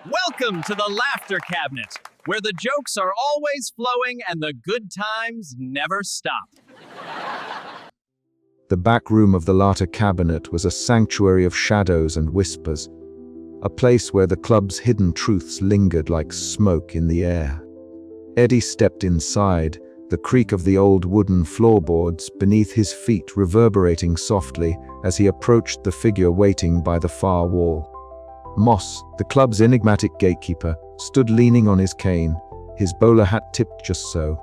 Welcome to the Laughter Cabinet, where the jokes are always flowing and the good times never stop. The back room of the Laughter Cabinet was a sanctuary of shadows and whispers, a place where the club's hidden truths lingered like smoke in the air. Eddie stepped inside, the creak of the old wooden floorboards beneath his feet reverberating softly as he approached the figure waiting by the far wall. Moss, the club's enigmatic gatekeeper, stood leaning on his cane, his bowler hat tipped just so,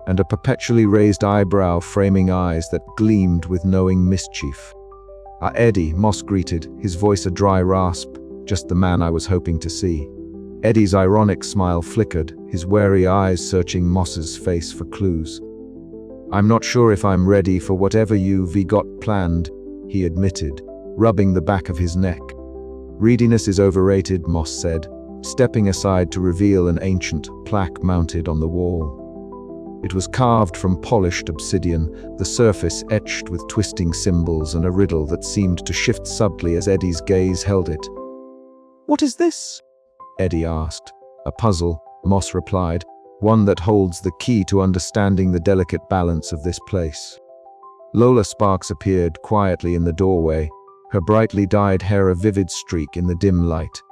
and a perpetually raised eyebrow framing eyes that gleamed with knowing mischief. "Ah, Eddie," Moss greeted, his voice a dry rasp, "just the man I was hoping to see." Eddie's ironic smile flickered, his wary eyes searching Moss's face for clues. "I'm not sure if I'm ready for whatever you've got planned," he admitted, rubbing the back of his neck. "Readiness is overrated," Moss said, stepping aside to reveal an ancient plaque mounted on the wall. It was carved from polished obsidian, the surface etched with twisting symbols and a riddle that seemed to shift subtly as Eddie's gaze held it. "What is this?" Eddie asked. "A puzzle," Moss replied, "one that holds the key to understanding the delicate balance of this place." Lola Sparks appeared quietly in the doorway, her brightly dyed hair a vivid streak in the dim light.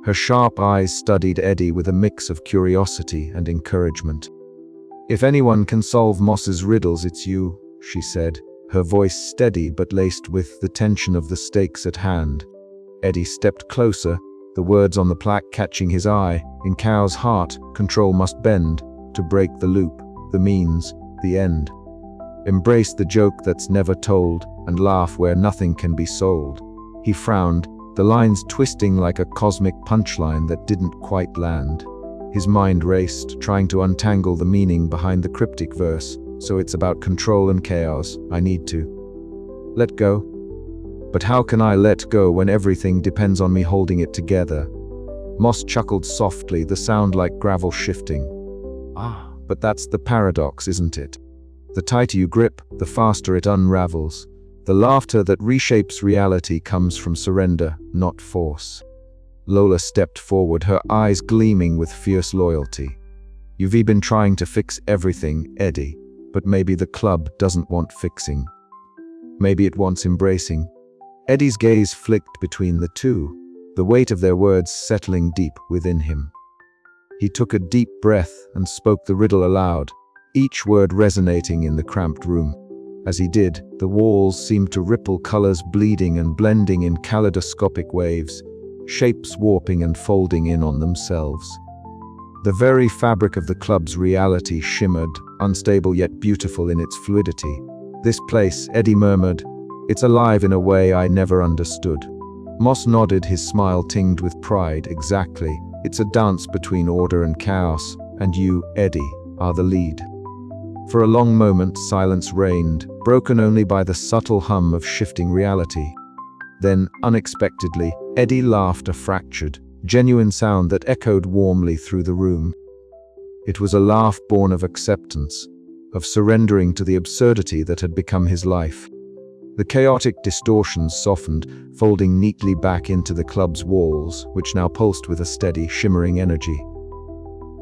Her sharp eyes studied Eddie with a mix of curiosity and encouragement. "If anyone can solve Moss's riddles, it's you," she said, her voice steady but laced with the tension of the stakes at hand. Eddie stepped closer, the words on the plaque catching his eye. "In Cow's heart, control must bend. To break the loop, the means, the end. Embrace the joke that's never told, and laugh where nothing can be sold." He frowned, the lines twisting like a cosmic punchline that didn't quite land. His mind raced, trying to untangle the meaning behind the cryptic verse. "So it's about control and chaos. I need to let go. But how can I let go when everything depends on me holding it together?" Moss chuckled softly, the sound like gravel shifting. "Ah, but that's the paradox, isn't it? The tighter you grip, the faster it unravels. The laughter that reshapes reality comes from surrender, not force." Lola stepped forward, her eyes gleaming with fierce loyalty. "You've been trying to fix everything, Eddie, but maybe the club doesn't want fixing. Maybe it wants embracing." Eddie's gaze flicked between the two, the weight of their words settling deep within him. He took a deep breath and spoke the riddle aloud, each word resonating in the cramped room. As he did, the walls seemed to ripple, colors bleeding and blending in kaleidoscopic waves, shapes warping and folding in on themselves. The very fabric of the club's reality shimmered, unstable yet beautiful in its fluidity. "This place," Eddie murmured, "it's alive in a way I never understood." Moss nodded, his smile tinged with pride. "Exactly. It's a dance between order and chaos, and you, Eddie, are the lead." For a long moment, silence reigned, broken only by the subtle hum of shifting reality. Then, unexpectedly, Eddie laughed, a fractured, genuine sound that echoed warmly through the room. It was a laugh born of acceptance, of surrendering to the absurdity that had become his life. The chaotic distortions softened, folding neatly back into the club's walls, which now pulsed with a steady, shimmering energy.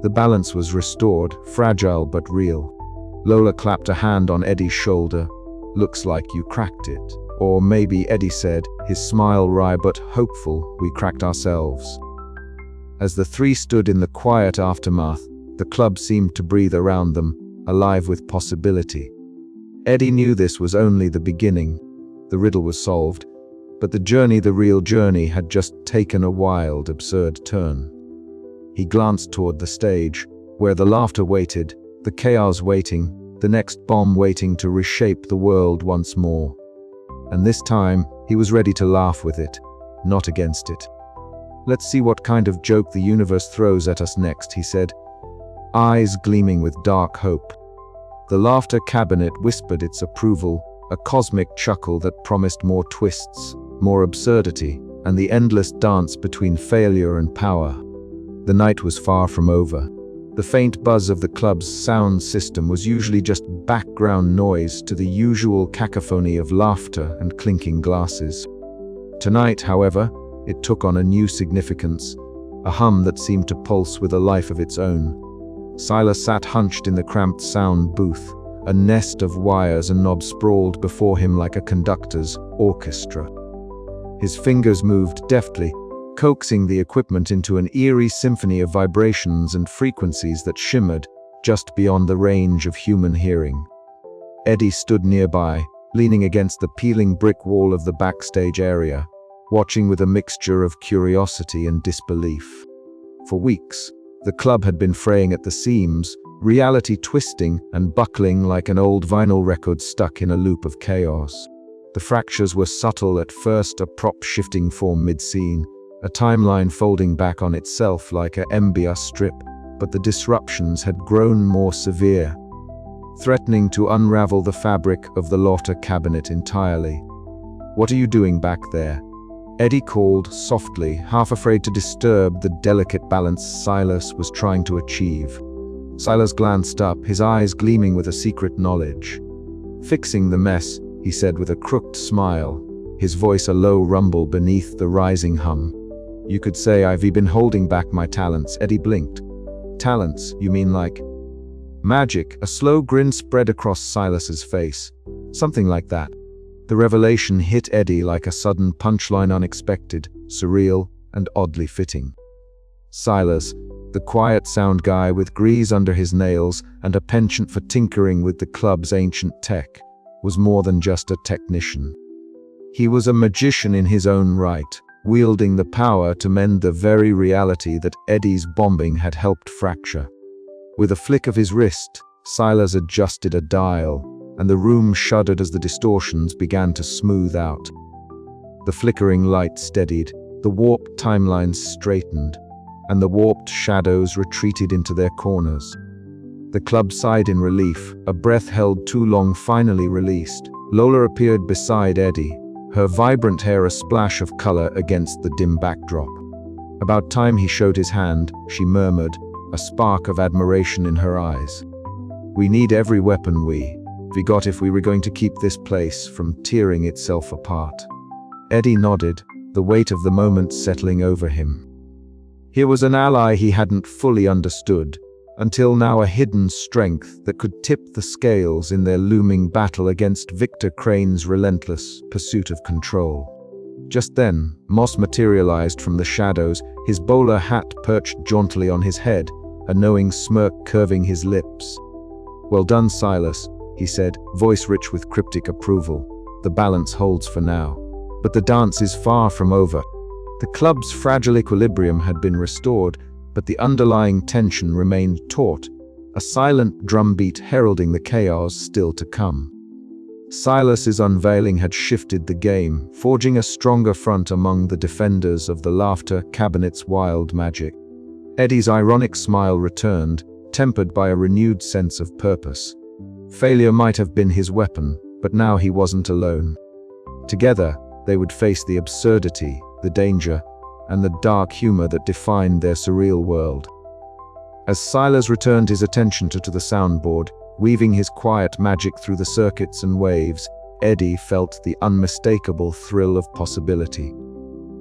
The balance was restored, fragile but real. Lola clapped a hand on Eddie's shoulder. "Looks like you cracked it." Or maybe, Eddie said, his smile wry but hopeful, "We cracked ourselves." As the three stood in the quiet aftermath, the club seemed to breathe around them, alive with possibility. Eddie knew this was only the beginning. The riddle was solved, but the journey, the real journey, had just taken a wild, absurd turn. He glanced toward the stage, where the laughter waited, the chaos waiting, the next bomb waiting to reshape the world once more. And this time, he was ready to laugh with it, not against it. "Let's see what kind of joke the universe throws at us next," he said, eyes gleaming with dark hope. The Laughter Cabinet whispered its approval, a cosmic chuckle that promised more twists, more absurdity, and the endless dance between failure and power. The night was far from over. The faint buzz of the club's sound system was usually just background noise to the usual cacophony of laughter and clinking glasses. Tonight, however, it took on a new significance, a hum that seemed to pulse with a life of its own. Silas sat hunched in the cramped sound booth. A nest of wires and knobs sprawled before him like a conductor's orchestra. His fingers moved deftly, coaxing the equipment into an eerie symphony of vibrations and frequencies that shimmered just beyond the range of human hearing. Eddie stood nearby, leaning against the peeling brick wall of the backstage area, watching with a mixture of curiosity and disbelief. For weeks, the club had been fraying at the seams, reality twisting and buckling like an old vinyl record stuck in a loop of chaos. The fractures were subtle at first, a prop shifting form mid-scene, a timeline folding back on itself like a MBS strip, but the disruptions had grown more severe, threatening to unravel the fabric of the Laughter Cabinet entirely. "What are you doing back there?" Eddie called softly, half afraid to disturb the delicate balance Silas was trying to achieve. Silas glanced up, his eyes gleaming with a secret knowledge. "Fixing the mess," he said with a crooked smile, his voice a low rumble beneath the rising hum. "You could say I've been holding back my talents." Eddie blinked. "Talents? You mean like magic?" A slow grin spread across Silas's face. "Something like that." The revelation hit Eddie like a sudden punchline, unexpected, surreal, and oddly fitting. Silas, the quiet sound guy with grease under his nails and a penchant for tinkering with the club's ancient tech, was more than just a technician. He was a magician in his own right, wielding the power to mend the very reality that Eddie's bombing had helped fracture. With a flick of his wrist, Silas adjusted a dial, and the room shuddered as the distortions began to smooth out. The flickering light steadied, the warped timelines straightened, and the warped shadows retreated into their corners. The club sighed in relief, a breath held too long finally released. Lola appeared beside Eddie, her vibrant hair a splash of color against the dim backdrop. "About time he showed his hand," she murmured, a spark of admiration in her eyes. "We need every weapon we got if we were going to keep this place from tearing itself apart." Eddie nodded, the weight of the moment settling over him. Here was an ally he hadn't fully understood, until now a hidden strength that could tip the scales in their looming battle against Victor Crane's relentless pursuit of control. Just then, Moss materialized from the shadows, his bowler hat perched jauntily on his head, a knowing smirk curving his lips. "Well done, Silas," he said, voice rich with cryptic approval. "The balance holds for now. But the dance is far from over." The club's fragile equilibrium had been restored, but the underlying tension remained taut, a silent drumbeat heralding the chaos still to come. Silas's unveiling had shifted the game, forging a stronger front among the defenders of the Laughter Cabinet's wild magic. Eddie's ironic smile returned, tempered by a renewed sense of purpose. Failure might have been his weapon, but now he wasn't alone. Together, they would face the absurdity, the danger, and the dark humor that defined their surreal world. As Silas returned his attention to the soundboard, weaving his quiet magic through the circuits and waves, Eddie felt the unmistakable thrill of possibility.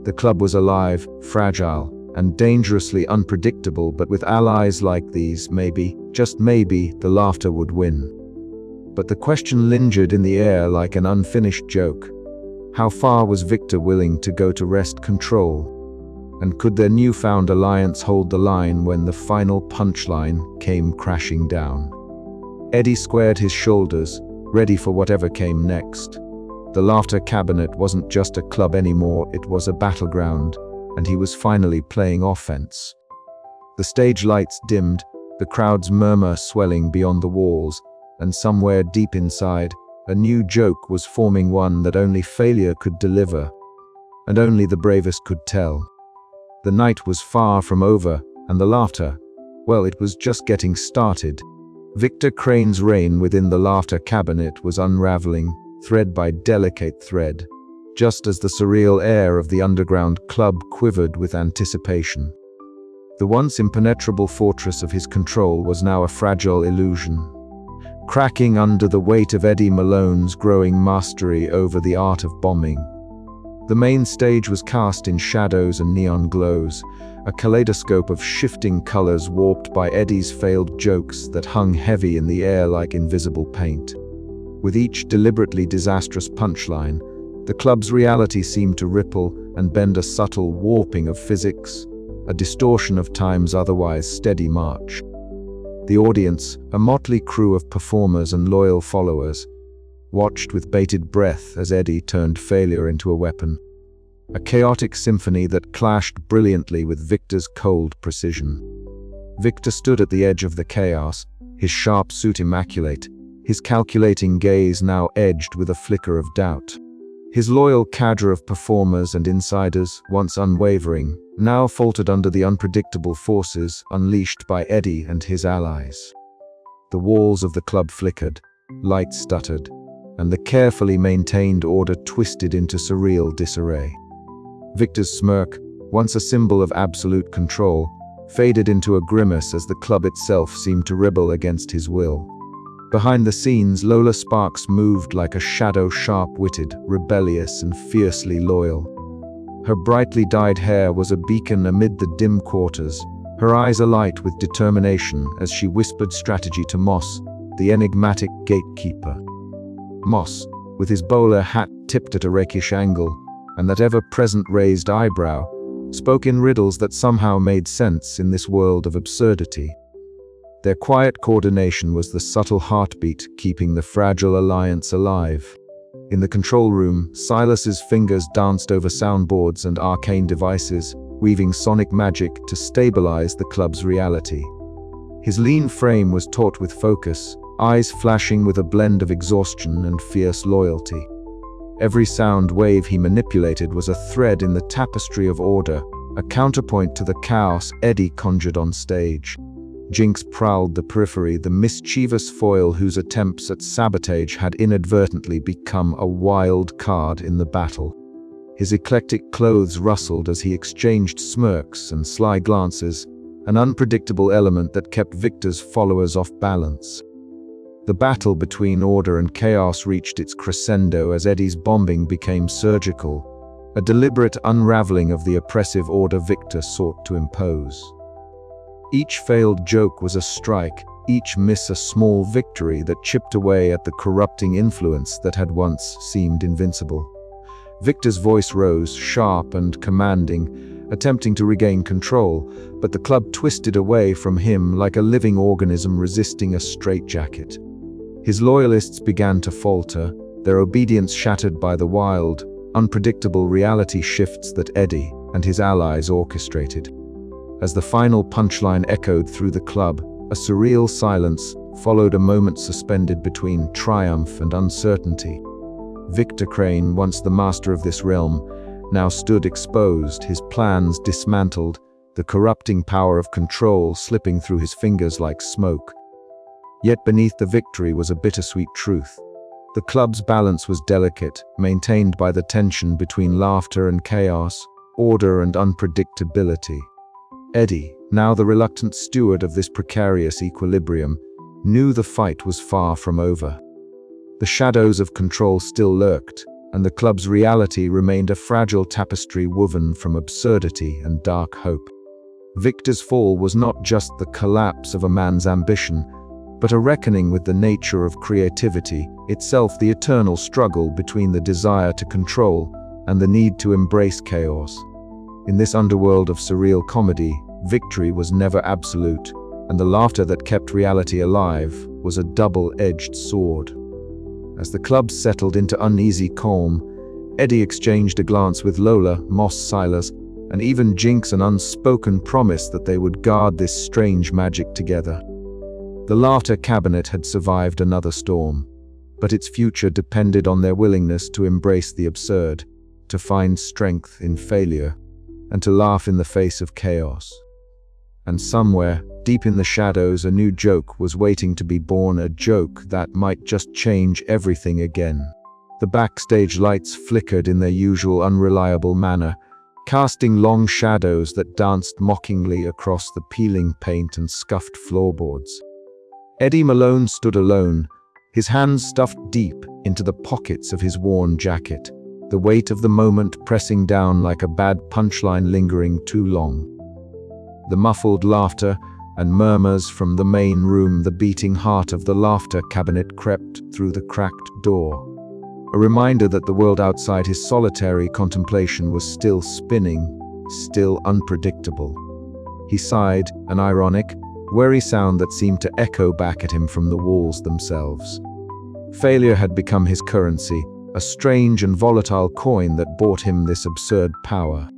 The club was alive, fragile, and dangerously unpredictable, but with allies like these, maybe, just maybe, the Laughter would win. But the question lingered in the air like an unfinished joke. How far was Victor willing to go to wrest control? And could their newfound alliance hold the line when the final punchline came crashing down? Eddie squared his shoulders, ready for whatever came next. The Laughter Cabinet wasn't just a club anymore, it was a battleground, and he was finally playing offense. The stage lights dimmed, the crowd's murmur swelling beyond the walls, and somewhere deep inside, a new joke was forming, one that only failure could deliver, and only the bravest could tell. The night was far from over, and the laughter, well, it was just getting started. Victor Crane's reign within the Laughter Cabinet was unraveling, thread by delicate thread, just as the surreal air of the underground club quivered with anticipation. The once impenetrable fortress of his control was now a fragile illusion, cracking under the weight of Eddie Malone's growing mastery over the art of bombing. The main stage was cast in shadows and neon glows, a kaleidoscope of shifting colors warped by Eddie's failed jokes that hung heavy in the air like invisible paint. With each deliberately disastrous punchline, the club's reality seemed to ripple and bend, a subtle warping of physics, a distortion of time's otherwise steady march. The audience, a motley crew of performers and loyal followers, watched with bated breath as Eddie turned failure into a weapon. A chaotic symphony that clashed brilliantly with Victor's cold precision. Victor stood at the edge of the chaos, his sharp suit immaculate, his calculating gaze now edged with a flicker of doubt. His loyal cadre of performers and insiders, once unwavering, now faltered under the unpredictable forces unleashed by Eddie and his allies. The walls of the club flickered, lights stuttered, and the carefully maintained order twisted into surreal disarray. Victor's smirk, once a symbol of absolute control, faded into a grimace as the club itself seemed to rebel against his will. Behind the scenes, Lola Sparks moved like a shadow, sharp-witted, rebellious, and fiercely loyal. Her brightly dyed hair was a beacon amid the dim quarters, her eyes alight with determination as she whispered strategy to Moss, the enigmatic gatekeeper. Moss, with his bowler hat tipped at a rakish angle, and that ever-present raised eyebrow, spoke in riddles that somehow made sense in this world of absurdity. Their quiet coordination was the subtle heartbeat keeping the fragile alliance alive. In the control room, Silas's fingers danced over soundboards and arcane devices, weaving sonic magic to stabilize the club's reality. His lean frame was taut with focus, eyes flashing with a blend of exhaustion and fierce loyalty. Every sound wave he manipulated was a thread in the tapestry of order, a counterpoint to the chaos Eddie conjured on stage. Jinx prowled the periphery, the mischievous foil whose attempts at sabotage had inadvertently become a wild card in the battle. His eclectic clothes rustled as he exchanged smirks and sly glances, an unpredictable element that kept Victor's followers off balance. The battle between order and chaos reached its crescendo as Eddie's bombing became surgical, a deliberate unraveling of the oppressive order Victor sought to impose. Each failed joke was a strike, each miss a small victory that chipped away at the corrupting influence that had once seemed invincible. Victor's voice rose, sharp and commanding, attempting to regain control, but the club twisted away from him like a living organism resisting a straitjacket. His loyalists began to falter, their obedience shattered by the wild, unpredictable reality shifts that Eddie and his allies orchestrated. As the final punchline echoed through the club, a surreal silence followed, a moment suspended between triumph and uncertainty. Victor Crane, once the master of this realm, now stood exposed, his plans dismantled, the corrupting power of control slipping through his fingers like smoke. Yet beneath the victory was a bittersweet truth. The club's balance was delicate, maintained by the tension between laughter and chaos, order and unpredictability. Eddie, now the reluctant steward of this precarious equilibrium, knew the fight was far from over. The shadows of control still lurked, and the club's reality remained a fragile tapestry woven from absurdity and dark hope. Victor's fall was not just the collapse of a man's ambition, but a reckoning with the nature of creativity, itself the eternal struggle between the desire to control and the need to embrace chaos. In this underworld of surreal comedy, victory was never absolute, and the laughter that kept reality alive was a double-edged sword. As the club settled into uneasy calm, Eddie exchanged a glance with Lola, Moss, Silas, and even Jinx, an unspoken promise that they would guard this strange magic together. The laughter cabinet had survived another storm, but its future depended on their willingness to embrace the absurd, to find strength in failure, and to laugh in the face of chaos. And somewhere, deep in the shadows, a new joke was waiting to be born, a joke that might just change everything again. The backstage lights flickered in their usual unreliable manner, casting long shadows that danced mockingly across the peeling paint and scuffed floorboards. Eddie Malone stood alone, his hands stuffed deep into the pockets of his worn jacket, the weight of the moment pressing down like a bad punchline lingering too long. The muffled laughter and murmurs from the main room, the beating heart of the laughter cabinet crept through the cracked door. A reminder that the world outside his solitary contemplation was still spinning, still unpredictable. He sighed, an ironic, wary sound that seemed to echo back at him from the walls themselves. Failure had become his currency, a strange and volatile coin that bought him this absurd power.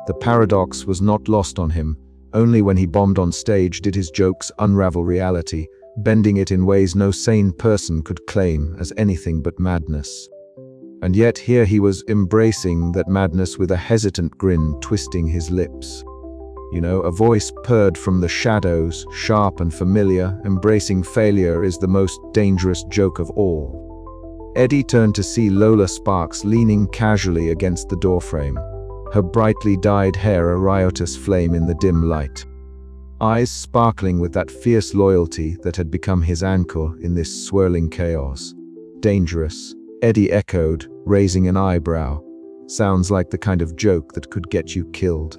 The paradox was not lost on him. Only when he bombed on stage did his jokes unravel reality, bending it in ways no sane person could claim as anything but madness. And yet here he was embracing that madness with a hesitant grin twisting his lips. A voice purred from the shadows, sharp and familiar. Embracing failure is the most dangerous joke of all. Eddie turned to see Lola Sparks leaning casually against the doorframe, her brightly dyed hair a riotous flame in the dim light. Eyes sparkling with that fierce loyalty that had become his anchor in this swirling chaos. Dangerous, Eddie echoed, raising an eyebrow. Sounds like the kind of joke that could get you killed.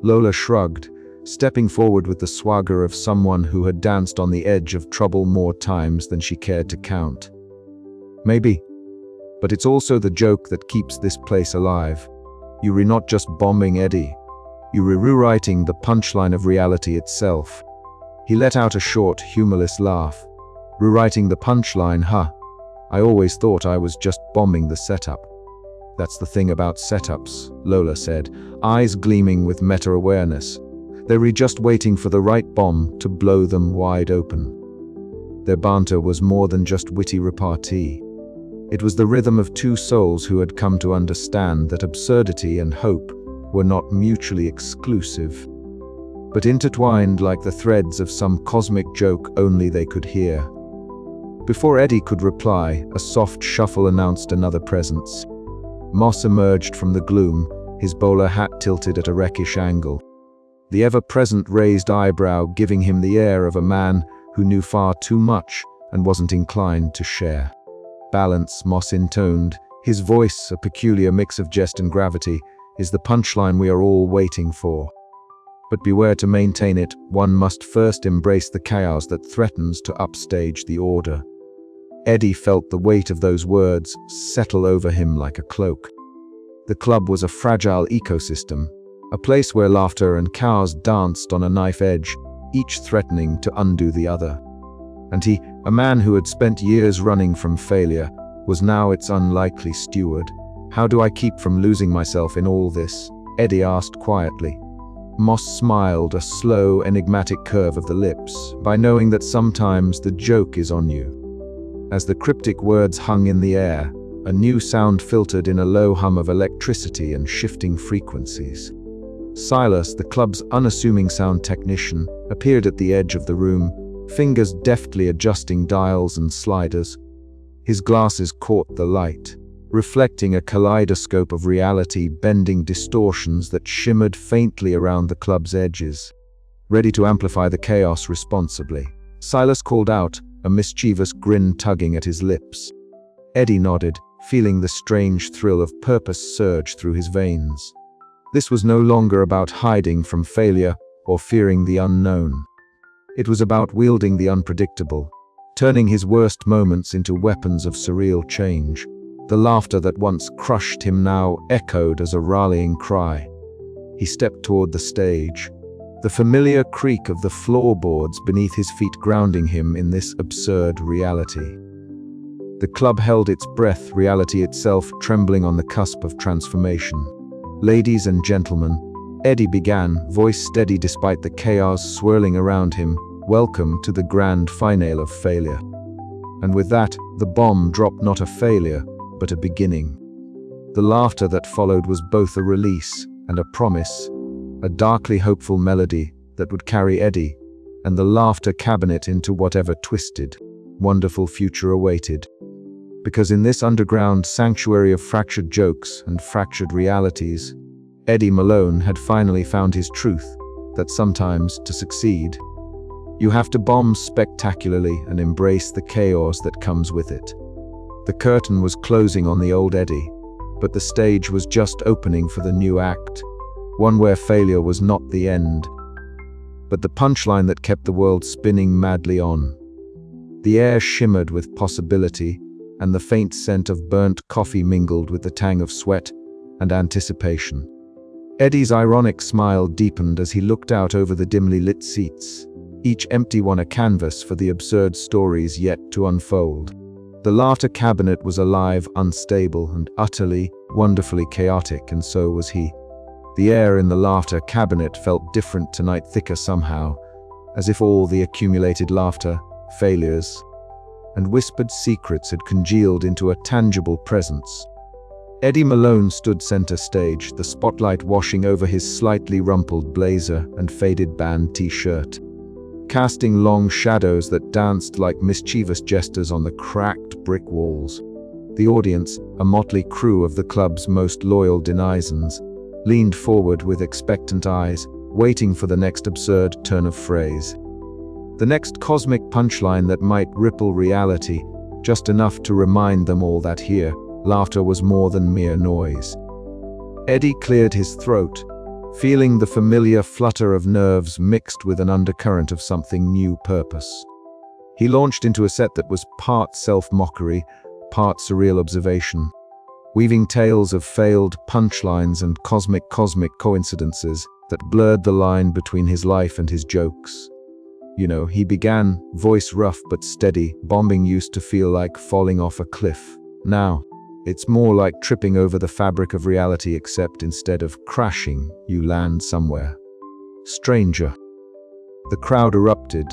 Lola shrugged, stepping forward with the swagger of someone who had danced on the edge of trouble more times than she cared to count. Maybe. But it's also the joke that keeps this place alive. You're not just bombing Eddie. You're rewriting the punchline of reality itself. He let out a short, humorless laugh. Rewriting the punchline, huh? I always thought I was just bombing the setup. That's the thing about setups, Lola said, eyes gleaming with meta-awareness. They were just waiting for the right bomb to blow them wide open. Their banter was more than just witty repartee. It was the rhythm of two souls who had come to understand that absurdity and hope were not mutually exclusive, but intertwined like the threads of some cosmic joke only they could hear. Before Eddie could reply, a soft shuffle announced another presence. Moss emerged from the gloom, his bowler hat tilted at a rakish angle, the ever-present raised eyebrow giving him the air of a man who knew far too much and wasn't inclined to share. Balance, Moss intoned, his voice a peculiar mix of jest and gravity, is the punchline we are all waiting for. But beware, to maintain it, one must first embrace the chaos that threatens to upstage the order. Eddie felt the weight of those words settle over him like a cloak. The club was a fragile ecosystem, a place where laughter and chaos danced on a knife edge, each threatening to undo the other. And he, a man who had spent years running from failure, was now its unlikely steward. How do I keep from losing myself in all this? Eddie asked quietly. Moss smiled, a slow, enigmatic curve of the lips, by knowing that sometimes the joke is on you. As the cryptic words hung in the air, a new sound filtered in, a low hum of electricity and shifting frequencies. Silas, the club's unassuming sound technician, appeared at the edge of the room, fingers deftly adjusting dials and sliders. His glasses caught the light, reflecting a kaleidoscope of reality, bending distortions that shimmered faintly around the club's edges. Ready to amplify the chaos responsibly, Silas called out, a mischievous grin tugging at his lips. Eddie nodded, feeling the strange thrill of purpose surge through his veins. This was no longer about hiding from failure or fearing the unknown. It was about wielding the unpredictable, turning his worst moments into weapons of surreal change. The laughter that once crushed him now echoed as a rallying cry. He stepped toward the stage, the familiar creak of the floorboards beneath his feet grounding him in this absurd reality. The club held its breath, reality itself trembling on the cusp of transformation. Ladies and gentlemen, Eddie began, voice steady despite the chaos swirling around him, welcome to the grand finale of failure. And with that, the bomb dropped, not a failure, but a beginning. The laughter that followed was both a release and a promise, a darkly hopeful melody that would carry Eddie and the laughter cabinet into whatever twisted, wonderful future awaited. Because in this underground sanctuary of fractured jokes and fractured realities, Eddie Malone had finally found his truth, that sometimes, to succeed, you have to bomb spectacularly and embrace the chaos that comes with it. The curtain was closing on the old Eddie, but the stage was just opening for the new act, one where failure was not the end, but the punchline that kept the world spinning madly on. The air shimmered with possibility, and the faint scent of burnt coffee mingled with the tang of sweat and anticipation. Eddie's ironic smile deepened as he looked out over the dimly lit seats, each empty one a canvas for the absurd stories yet to unfold. The laughter cabinet was alive, unstable, and utterly, wonderfully chaotic, and so was he. The air in the laughter cabinet felt different tonight, thicker somehow, as if all the accumulated laughter, failures, and whispered secrets had congealed into a tangible presence. Eddie Malone stood center stage, the spotlight washing over his slightly rumpled blazer and faded band t-shirt, casting long shadows that danced like mischievous jesters on the cracked brick walls. The audience, a motley crew of the club's most loyal denizens, leaned forward with expectant eyes, waiting for the next absurd turn of phrase. The next cosmic punchline that might ripple reality, just enough to remind them all that here, laughter was more than mere noise. Eddie cleared his throat, feeling the familiar flutter of nerves mixed with an undercurrent of something new purpose. He launched into a set that was part self-mockery, part surreal observation, weaving tales of failed punchlines and cosmic coincidences that blurred the line between his life and his jokes. He began, voice rough but steady. Bombing used to feel like falling off a cliff. Now, it's more like tripping over the fabric of reality, except instead of crashing, you land somewhere. Stranger. The crowd erupted,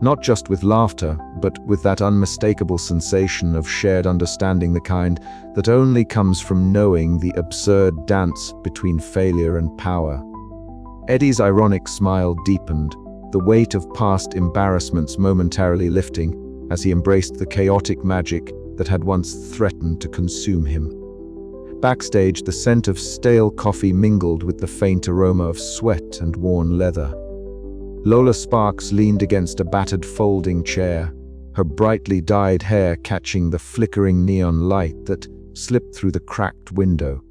not just with laughter, but with that unmistakable sensation of shared understanding, the kind that only comes from knowing the absurd dance between failure and power. Eddie's ironic smile deepened, the weight of past embarrassments momentarily lifting as he embraced the chaotic magic that had once threatened to consume him. Backstage, the scent of stale coffee mingled with the faint aroma of sweat and worn leather. Lola Sparks leaned against a battered folding chair, her brightly dyed hair catching the flickering neon light that slipped through the cracked window.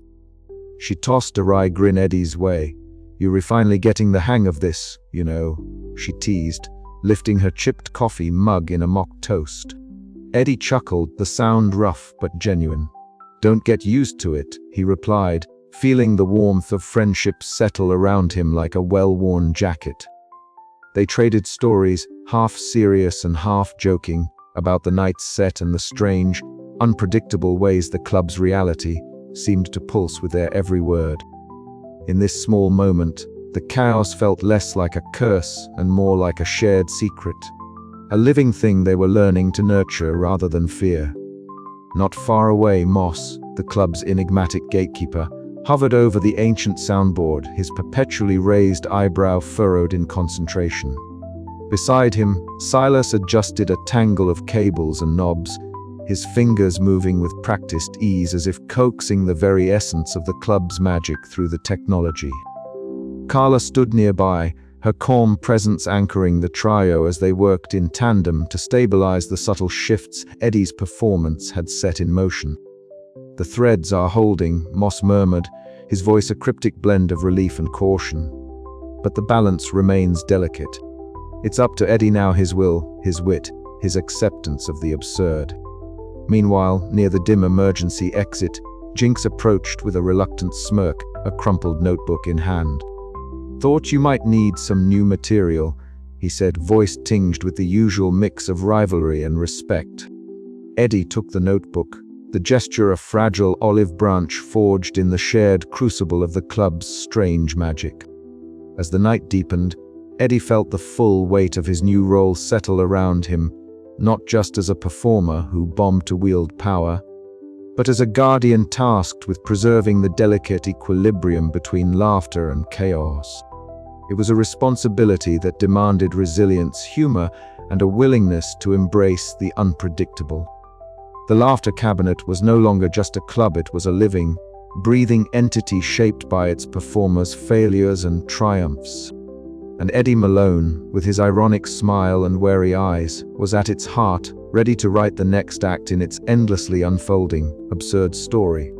She tossed a wry grin Eddie's way. "You're finally getting the hang of this, she teased, lifting her chipped coffee mug in a mock toast. Eddie chuckled, the sound rough but genuine. "Don't get used to it," he replied, feeling the warmth of friendship settle around him like a well-worn jacket. They traded stories, half serious and half joking, about the night's set and the strange, unpredictable ways the club's reality seemed to pulse with their every word. In this small moment, the chaos felt less like a curse and more like a shared secret, a living thing they were learning to nurture rather than fear. Not far away, Moss, the club's enigmatic gatekeeper, hovered over the ancient soundboard, his perpetually raised eyebrow furrowed in concentration. Beside him, Silas adjusted a tangle of cables and knobs, his fingers moving with practiced ease as if coaxing the very essence of the club's magic through the technology. Carla stood nearby, her calm presence anchoring the trio as they worked in tandem to stabilize the subtle shifts Eddie's performance had set in motion. "The threads are holding," Moss murmured, his voice a cryptic blend of relief and caution. "But the balance remains delicate. It's up to Eddie now, his will, his wit, his acceptance of the absurd." Meanwhile, near the dim emergency exit, Jinx approached with a reluctant smirk, a crumpled notebook in hand. "Thought you might need some new material," he said, voice tinged with the usual mix of rivalry and respect. Eddie took the notebook, the gesture a fragile olive branch forged in the shared crucible of the club's strange magic. As the night deepened, Eddie felt the full weight of his new role settle around him, not just as a performer who bombed to wield power, but as a guardian tasked with preserving the delicate equilibrium between laughter and chaos. It was a responsibility that demanded resilience, humor, and a willingness to embrace the unpredictable. The laughter cabinet was no longer just a club, it was a living, breathing entity shaped by its performers' failures and triumphs. And Eddie Malone, with his ironic smile and wary eyes, was at its heart, ready to write the next act in its endlessly unfolding, absurd story.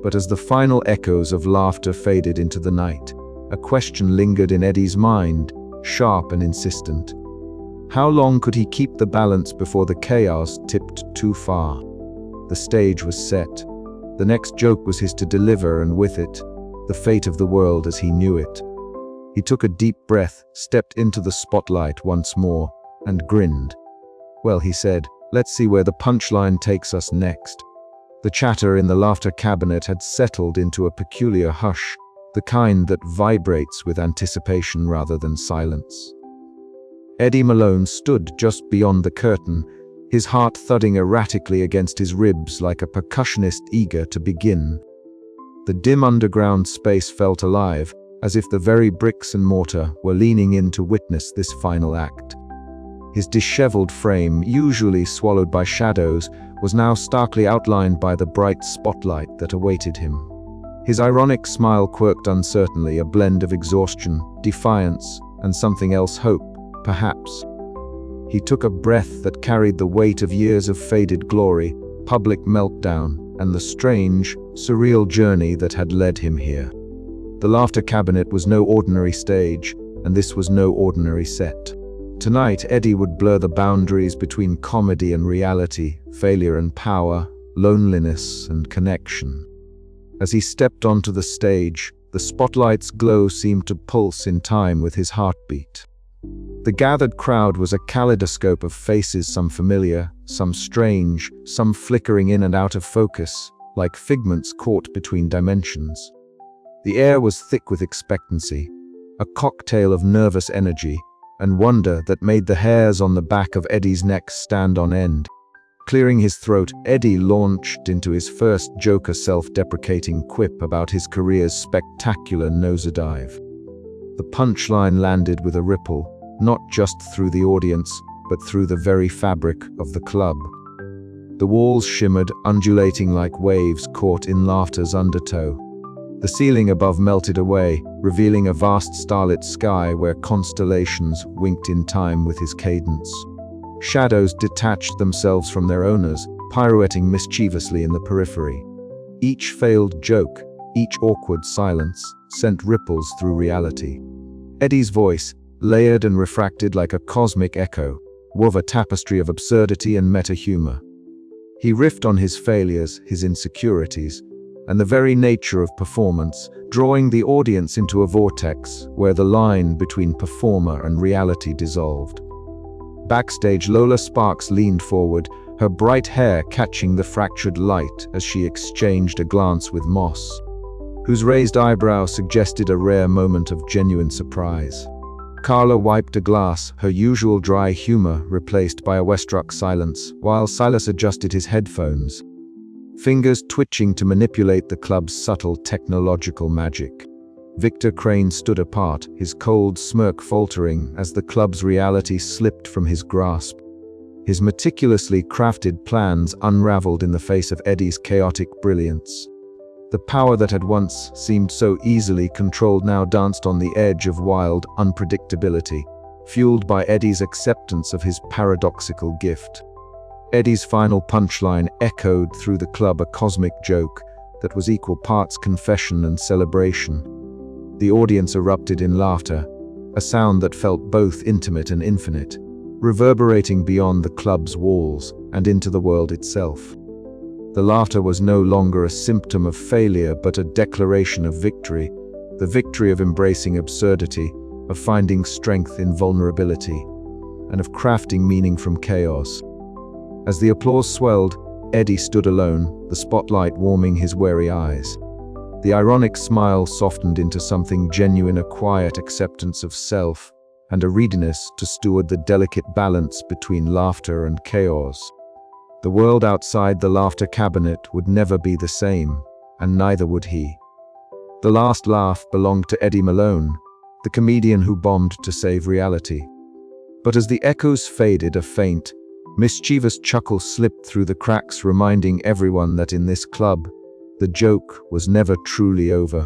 But as the final echoes of laughter faded into the night, a question lingered in Eddie's mind, sharp and insistent. How long could he keep the balance before the chaos tipped too far? The stage was set. The next joke was his to deliver, and with it, the fate of the world as he knew it. He took a deep breath, stepped into the spotlight once more, and grinned. "Well," he said, "let's see where the punchline takes us next." The chatter in the laughter cabinet had settled into a peculiar hush, the kind that vibrates with anticipation rather than silence. Eddie Malone stood just beyond the curtain, his heart thudding erratically against his ribs like a percussionist eager to begin. The dim underground space felt alive, as if the very bricks and mortar were leaning in to witness this final act. His disheveled frame, usually swallowed by shadows, was now starkly outlined by the bright spotlight that awaited him. His ironic smile quirked uncertainly, a blend of exhaustion, defiance, and something else, hope, perhaps. He took a breath that carried the weight of years of faded glory, public meltdown, and the strange, surreal journey that had led him here. The laughter cabinet was no ordinary stage, and this was no ordinary set. Tonight, Eddie would blur the boundaries between comedy and reality, failure and power, loneliness and connection. As he stepped onto the stage, the spotlight's glow seemed to pulse in time with his heartbeat. The gathered crowd was a kaleidoscope of faces, some familiar, some strange, some flickering in and out of focus, like figments caught between dimensions. The air was thick with expectancy, a cocktail of nervous energy and wonder that made the hairs on the back of Eddie's neck stand on end. Clearing his throat, Eddie launched into his first Joker self-deprecating quip about his career's spectacular nosedive. The punchline landed with a ripple, not just through the audience, but through the very fabric of the club. The walls shimmered, undulating like waves caught in laughter's undertow. The ceiling above melted away, revealing a vast starlit sky where constellations winked in time with his cadence. Shadows detached themselves from their owners, pirouetting mischievously in the periphery. Each failed joke, each awkward silence, sent ripples through reality. Eddie's voice, layered and refracted like a cosmic echo, wove a tapestry of absurdity and meta-humor. He riffed on his failures, his insecurities, and the very nature of performance, drawing the audience into a vortex where the line between performer and reality dissolved. Backstage, Lola Sparks leaned forward, her bright hair catching the fractured light as she exchanged a glance with Moss, whose raised eyebrow suggested a rare moment of genuine surprise. Carla wiped a glass, her usual dry humor replaced by a awestruck silence, while Silas adjusted his headphones, fingers twitching to manipulate the club's subtle technological magic. Victor Crane stood apart, his cold smirk faltering as the club's reality slipped from his grasp. His meticulously crafted plans unraveled in the face of Eddie's chaotic brilliance. The power that had once seemed so easily controlled now danced on the edge of wild unpredictability, fueled by Eddie's acceptance of his paradoxical gift. Eddie's final punchline echoed through the club, a cosmic joke that was equal parts confession and celebration. The audience erupted in laughter, a sound that felt both intimate and infinite, reverberating beyond the club's walls and into the world itself. The laughter was no longer a symptom of failure but a declaration of victory, the victory of embracing absurdity, of finding strength in vulnerability, and of crafting meaning from chaos. As the applause swelled, Eddie stood alone, the spotlight warming his weary eyes. The ironic smile softened into something genuine, a quiet acceptance of self, and a readiness to steward the delicate balance between laughter and chaos. The world outside the laughter cabinet would never be the same, and neither would he. The last laugh belonged to Eddie Malone, the comedian who bombed to save reality. But as the echoes faded, a faint, mischievous chuckle slipped through the cracks, reminding everyone that in this club, the joke was never truly over.